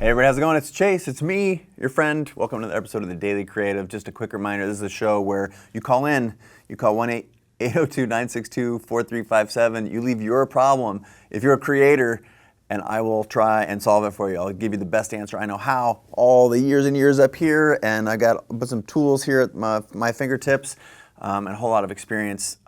Hey everybody, how's it going? It's Chase, it's me, your friend. Welcome to the episode of The Daily Creative. Just a quick reminder, this is a show where you call in, you call 1-802-962-4357, you leave your problem. If you're a creator, and I will try and solve it for you. I'll give you the best answer I know how, all the years and years up here, and I got some tools here at my fingertips, and a whole lot of experience.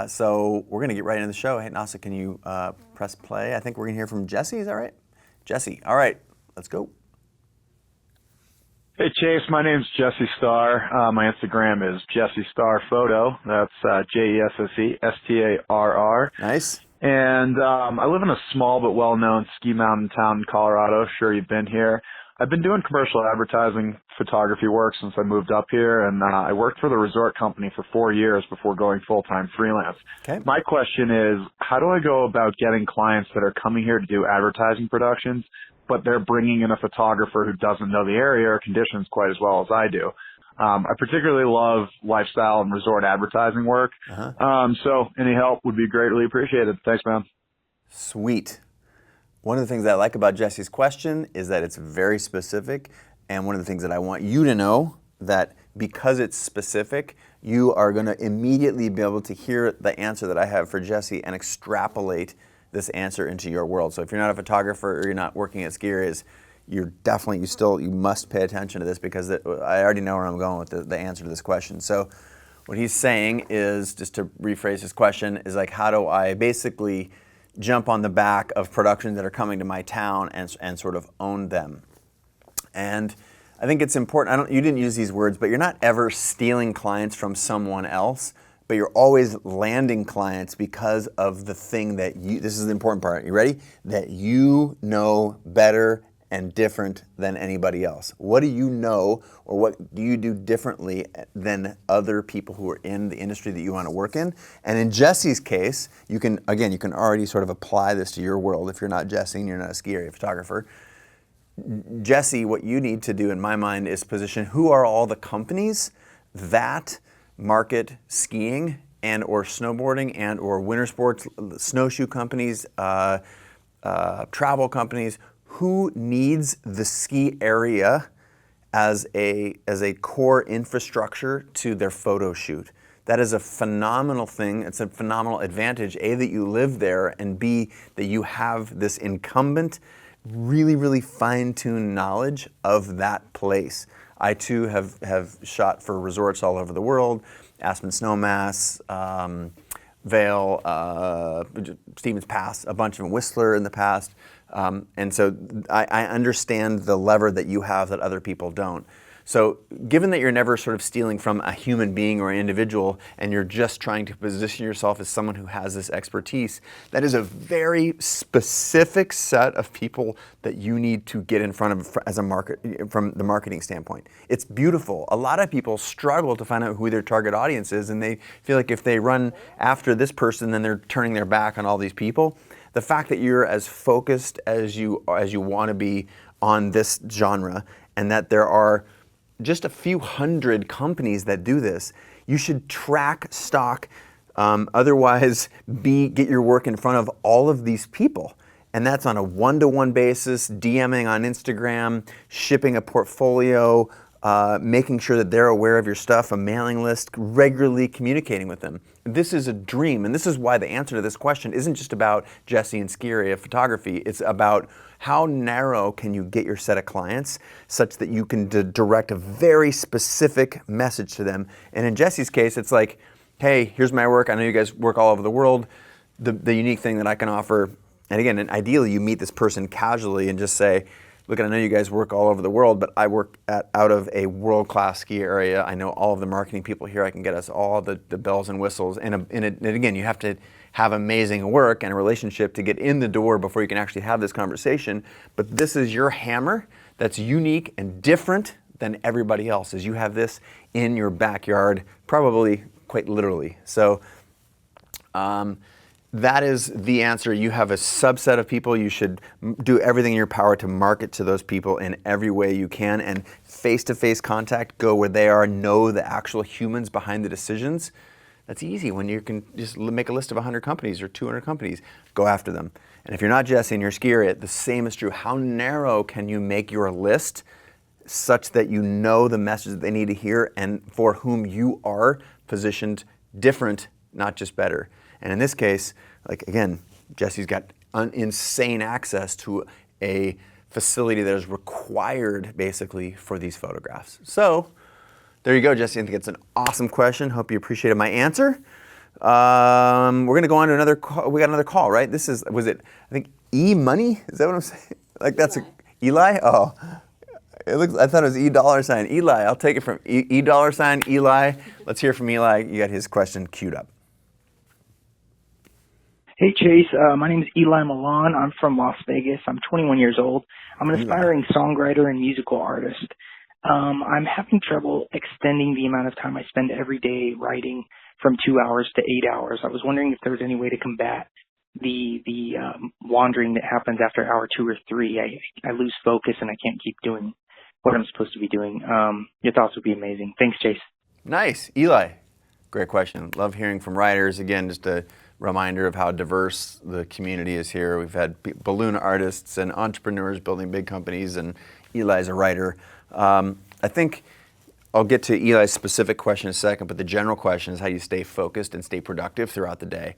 So we're gonna get right into the show. Hey Nasa, can you press play? I think we're gonna hear from Jesse, is that right? Jesse, all right. Let's go. Hey Chase, my name's Jesse Starr. My Instagram is Jesse Starr Photo. That's JESSESTARR. Nice. And I live in a small but well-known ski mountain town in Colorado. Sure, you've been here. I've been doing commercial advertising photography work since I moved up here, and I worked for the resort company for 4 years before going full-time freelance. Okay. My question is, how do I go about getting clients that are coming here to do advertising productions, but they're bringing in a photographer who doesn't know the area or conditions quite as well as I do? I particularly love lifestyle and resort advertising work. So any help would be greatly appreciated. Thanks, man. Sweet. One of the things I like about Jesse's question is that it's very specific. And one of the things that I want you to know, that because it's specific, you are going to immediately be able to hear the answer that I have for Jesse and extrapolate this answer into your world. So if you're not a photographer or you're not working at ski areas, you must pay attention to this, because I already know where I'm going with the answer to this question. So what he's saying is, just to rephrase his question, is like, how do I basically jump on the back of productions that are coming to my town and sort of own them? And I think it's important, you didn't use these words, but you're not ever stealing clients from someone else, but you're always landing clients because of the thing that this is the important part, you ready? That you know better and different than anybody else. What do you know, or what do you do differently than other people who are in the industry that you want to work in? And in Jesse's case, you can already sort of apply this to your world. If you're not Jesse and you're not a ski area photographer, Jesse, what you need to do in my mind is position who are all the companies that market skiing and or snowboarding and or winter sports, snowshoe companies, travel companies. Who needs the ski area as a core infrastructure to their photo shoot? That is a phenomenal thing. It's a phenomenal advantage, A, that you live there, and B, that you have this incumbent, really, really fine-tuned knowledge of that place. I too have shot for resorts all over the world, Aspen Snowmass, Vail, Stevens Pass, a bunch of Whistler in the past. And so I understand the lever that you have that other people don't. So given that you're never sort of stealing from a human being or an individual, and you're just trying to position yourself as someone who has this expertise, that is a very specific set of people that you need to get in front of as a market, from the marketing standpoint. It's beautiful. A lot of people struggle to find out who their target audience is, and they feel like if they run after this person, then they're turning their back on all these people. The fact that you're as focused as you want to be on this genre, and that there are just a few hundred companies that do this, you should track stock, otherwise get your work in front of all of these people. And that's on a one-to-one basis, DMing on Instagram, shipping a portfolio, making sure that they're aware of your stuff, a mailing list, regularly communicating with them. This is a dream, and this is why the answer to this question isn't just about Jesse and ski area photography. It's about how narrow can you get your set of clients such that you can direct a very specific message to them. And in Jesse's case, it's like, hey, here's my work. I know you guys work all over the world. The unique thing that I can offer, and again, and ideally you meet this person casually and just say, look, I know you guys work all over the world, but I work out of a world-class ski area. I know all of the marketing people here. I can get us all the bells and whistles. And again, you have to have amazing work and a relationship to get in the door before you can actually have this conversation. But this is your hammer that's unique and different than everybody else's. You have this in your backyard, probably quite literally. So that is the answer. You have a subset of people. You should do everything in your power to market to those people in every way you can, and face-to-face contact, go where they are, know the actual humans behind the decisions. That's easy when you can just make a list of 100 companies or 200 companies, go after them. And if you're not Jesse and you're ski area, the same is true. How narrow can you make your list such that you know the message that they need to hear and for whom you are positioned different, not just better. And in this case, like again, Jesse's got insane access to a facility that is required basically for these photographs. So there you go, Jesse. I think it's an awesome question. Hope you appreciated my answer. We're going to go on to another call. We got another call, right? This is, was it, I think, E-Money? Is that what I'm saying? Like that's Eli? Oh, it looks, I thought it was E$. Eli, I'll take it from E$, Eli. Let's hear from Eli. You got his question queued up. Hey Chase, my name is Eli Milan. I'm from Las Vegas. I'm 21 years old. I'm an aspiring songwriter and musical artist. I'm having trouble extending the amount of time I spend every day writing from 2 hours to 8 hours. I was wondering if there was any way to combat the wandering that happens after hour 2 or 3. I lose focus and I can't keep doing what I'm supposed to be doing. Your thoughts would be amazing. Thanks, Chase. Nice. Eli, great question. Love hearing from writers. Again, just a reminder of how diverse the community is here. We've had balloon artists and entrepreneurs building big companies, and Eli's a writer. I think I'll get to Eli's specific question in a second, but the general question is how you stay focused and stay productive throughout the day.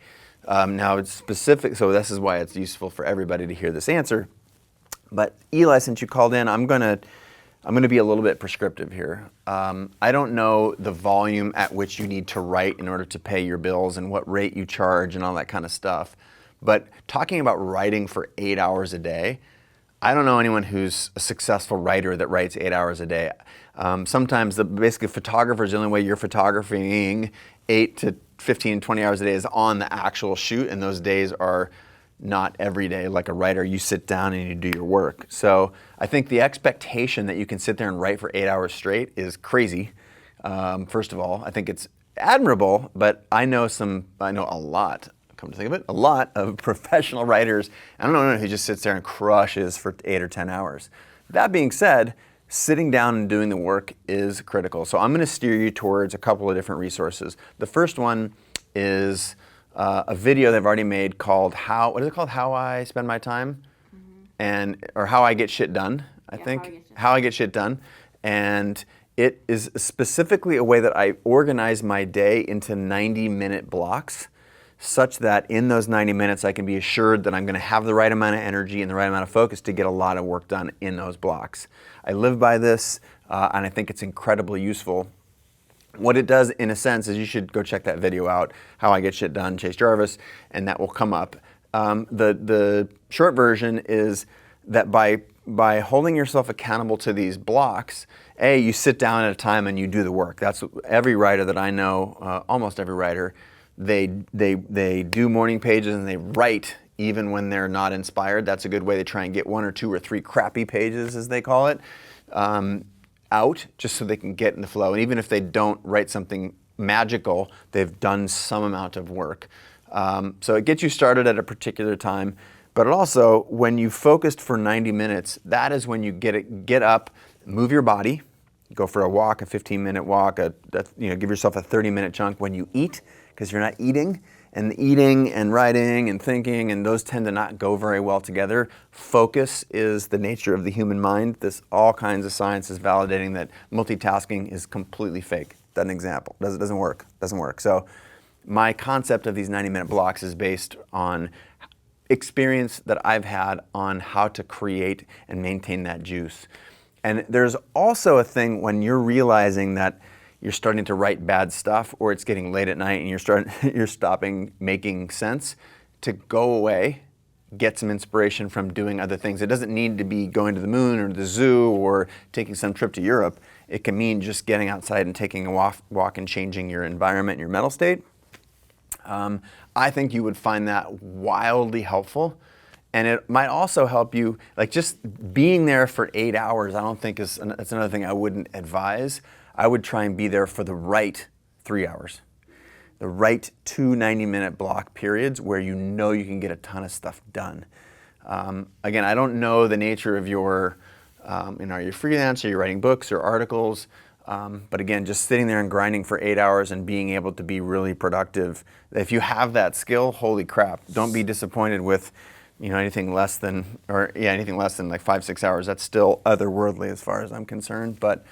Now it's specific, so this is why it's useful for everybody to hear this answer. But Eli, since you called in, I'm gonna be a little bit prescriptive here. I don't know the volume at which you need to write in order to pay your bills and what rate you charge and all that kind of stuff. But talking about writing for 8 hours a day, I don't know anyone who's a successful writer that writes 8 hours a day. Sometimes basically photographers, the only way you're photographing 8 to 15, 20 hours a day is on the actual shoot, and those days are not every day. Like a writer, you sit down and you do your work. So I think the expectation that you can sit there and write for 8 hours straight is crazy. First of all, I think it's admirable, but I know a lot, come to think of it, a lot of professional writers. I don't know anyone who just sits there and crushes for 8 or 10 hours. That being said, sitting down and doing the work is critical. So I'm going to steer you towards a couple of different resources. The first one is a video they've already made called How I Spend My Time, or How I Get Shit Done, I think. How I Get Shit Done. And it is specifically a way that I organize my day into 90-minute blocks, such that in those 90 minutes I can be assured that I'm going to have the right amount of energy and the right amount of focus to get a lot of work done in those blocks. I live by this, and I think it's incredibly useful. What it does, in a sense, is you should go check that video out, How I Get Shit Done, Chase Jarvis, and that will come up. The short version is that by holding yourself accountable to these blocks, you sit down at a time and you do the work. That's every writer that I know, almost every writer, they do morning pages and they write even when they're not inspired. That's a good way to try and get 1 or 2 or 3 crappy pages, as they call it, out, just so they can get in the flow. And even if they don't write something magical, they've done some amount of work. So it gets you started at a particular time, but it also, when you focused for 90 minutes, that is when you get up, move your body, go for a walk, a 15-minute walk, give yourself a 30-minute chunk when you eat, because you're not eating. And eating and writing and thinking, and those tend to not go very well together. Focus is the nature of the human mind. All kinds of science is validating that multitasking is completely fake. That's an example. Doesn't work. So my concept of these 90-minute blocks is based on experience that I've had on how to create and maintain that juice. And there's also a thing when you're realizing that you're starting to write bad stuff, or it's getting late at night and you're stopping making sense, to go away, get some inspiration from doing other things. It doesn't need to be going to the moon or the zoo or taking some trip to Europe. It can mean just getting outside and taking a walk and changing your environment and your mental state. I think you would find that wildly helpful. And it might also help you, like just being there for 8 hours, I don't think that's another thing I wouldn't advise. I would try and be there for the right 3 hours. The right 2 90-minute block periods where you know you can get a ton of stuff done. Again, I don't know the nature of your, are you freelance, are you writing books or articles? But again, just sitting there and grinding for 8 hours and being able to be really productive. If you have that skill, holy crap, don't be disappointed with anything less than like 5-6 hours. That's still otherworldly as far as I'm concerned. But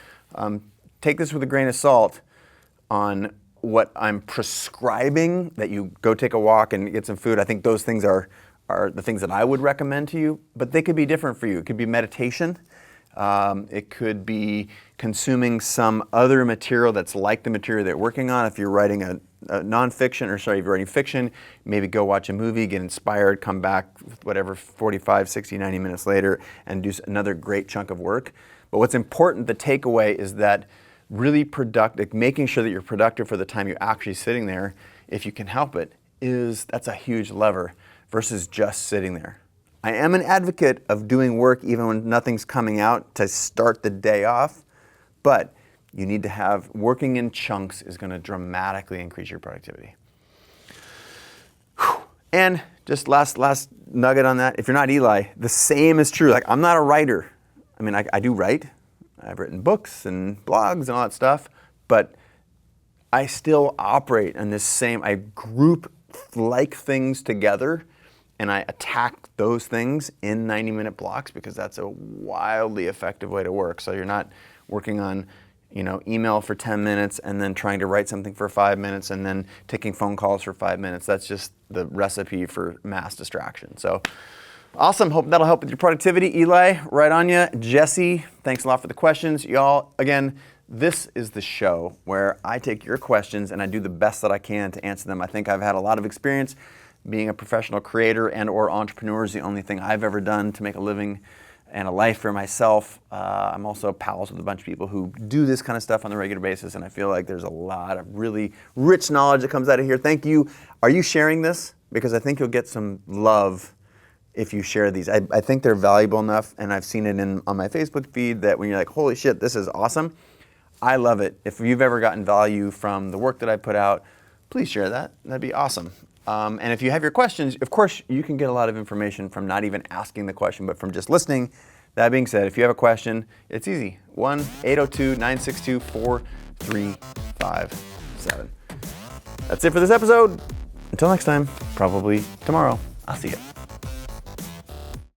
take this with a grain of salt on what I'm prescribing, that you go take a walk and get some food. I think those things are the things that I would recommend to you, but they could be different for you. It could be meditation. It could be consuming some other material that's like the material that you're working on. If you're writing a nonfiction, if you're writing fiction, maybe go watch a movie, get inspired, come back, whatever, 45, 60, 90 minutes later, and do another great chunk of work. But what's important, the takeaway, is that really productive, making sure that you're productive for the time you're actually sitting there, if you can help it, that's a huge lever versus just sitting there. I am an advocate of doing work even when nothing's coming out to start the day off, but you need to have, working in chunks is going to dramatically increase your productivity. Whew. And just last nugget on that, if you're not Eli, the same is true. Like, I'm not a writer. I mean, I do write. I've written books and blogs and all that stuff, but I still operate in this same, I group like things together and I attack those things in 90-minute blocks because that's a wildly effective way to work. So you're not working on, email for 10 minutes and then trying to write something for 5 minutes and then taking phone calls for 5 minutes. That's just the recipe for mass distraction. So awesome. Hope that'll help with your productivity. Eli, right on you. Jesse, thanks a lot for the questions. Y'all, again, this is the show where I take your questions and I do the best that I can to answer them. I think I've had a lot of experience. Being a professional creator and or entrepreneur is the only thing I've ever done to make a living and a life for myself. I'm also pals with a bunch of people who do this kind of stuff on a regular basis, and I feel like there's a lot of really rich knowledge that comes out of here. Thank you. Are you sharing this? Because I think you'll get some love if you share these. I think they're valuable enough, and I've seen it on my Facebook feed that when you're like, holy shit, this is awesome. I love it. If you've ever gotten value from the work that I put out, please share that. That'd be awesome. And if you have your questions, of course, you can get a lot of information from not even asking the question, but from just listening. That being said, if you have a question, it's easy. 1-802-962-4357. That's it for this episode. Until next time, probably tomorrow. I'll see you.